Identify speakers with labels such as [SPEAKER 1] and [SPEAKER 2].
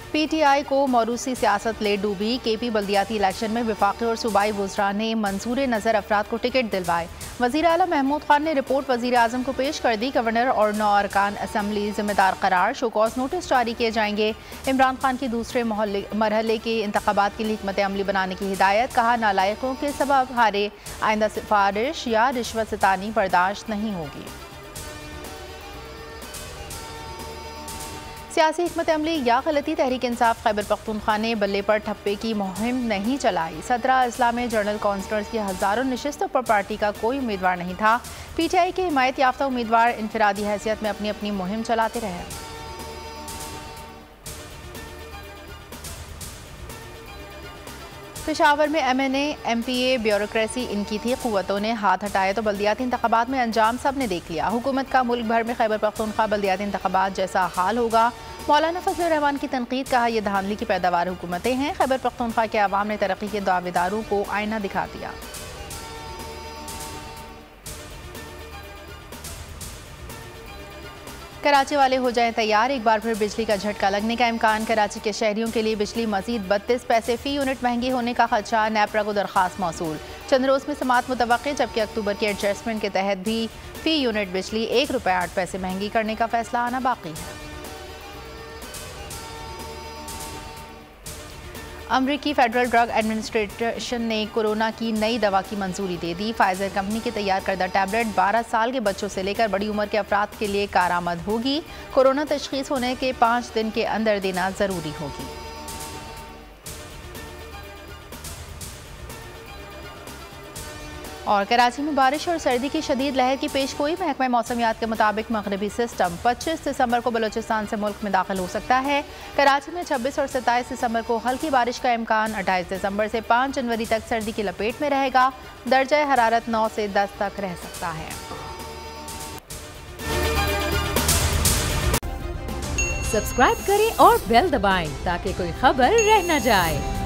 [SPEAKER 1] PTI को मौरूसी सियासत ले डूबी। KP बल्दियाती इलेक्शन में वफाकी और सूबाई वुज़रा ने मंसूर नज़र अफराद को टिकट दिलवाए। वज़ीर आला महमूद खान ने रिपोर्ट वज़ीर आज़म को पेश कर दी। गवर्नर और 9 अरकान असम्बली जिम्मेदार करार। शोकॉज नोटिस जारी किए जाएंगे। इमरान खान की दूसरे मरहले के इंतखाबात के लिए हिकमत अमली बनाने की हिदायत। कहा, नालायकों के सबब हारे, आइंदा सिफारिश या रिश्वत सितानी बर्दाश्त नहीं होगी। सियासी हिकमत अमली या गलती। तहरीक इंसाफ खैबर पख्तूनख्वा ने बल्ले पर ठप्पे की मुहिम नहीं चलाई। 17 अजला में जनरल काउंसलर्स की हज़ारों नशिस्तों पर पार्टी का कोई उम्मीदवार नहीं था। PTI के हिमायत याफ्ता उम्मीदवार इनफरादी हैसियत में अपनी अपनी मुहिम चलाते रहे। पेशावर में MNA MPA ब्यूरोक्रेसी इनकी थी। कुव्वतों ने हाथ हटाए तो बल्दियाती इंतखाबात में अंजाम सब ने देख लिया। हुकूमत का मुल्क भर में खैबर पख्तूनख्वा बल्दियाती इंतखाबात जैसा हाल होगा। मौलाना फजल रहमान की तनकीद। कहा, यह धांधली की पैदावार हुकूमतें हैं। खैबर पख्तूनख्वा के अवाम ने तरक्की के दावेदारों को आईना दिखा दिया। कराची वाले हो जाएं तैयार। एक बार फिर बिजली का झटका लगने का इम्कान। कराची के शहरियों के लिए बिजली मजीद 32 पैसे फी यूनिट महंगी होने का खदशा। नेपरा को दरखास्त मौसूल। चंद रोज में समात मुतवक्के, जबकि अक्टूबर के एडजस्टमेंट के तहत भी फी यूनिट बिजली 1 रुपये 8 पैसे महंगी करने का फैसला आना बाकी है। अमरीकी फेडरल ड्रग एडमिनिस्ट्रेशन ने कोरोना की नई दवा की मंजूरी दे दी। फाइजर कंपनी की तैयार करदा टैबलेट 12 साल के बच्चों से लेकर बड़ी उम्र के अफराद के लिए कारआमद होगी। कोरोना तशखीस होने के 5 दिन के अंदर देना जरूरी होगी। और कराची में बारिश और सर्दी की शदीद लहर की पेशगोई। महकमा मौसमियात के मुताबिक मगरबी सिस्टम 25 दिसंबर को बलोचिस्तान से मुल्क में दाखिल हो सकता है। कराची में 26 और 27 दिसंबर को हल्की बारिश का इम्कान। 28 दिसंबर से 5 जनवरी तक सर्दी की लपेट में रहेगा। दर्जा हरारत 9 से 10 तक रह सकता है।
[SPEAKER 2] सब्सक्राइब करें और बेल दबाएं ताकि कोई खबर रह न जाए।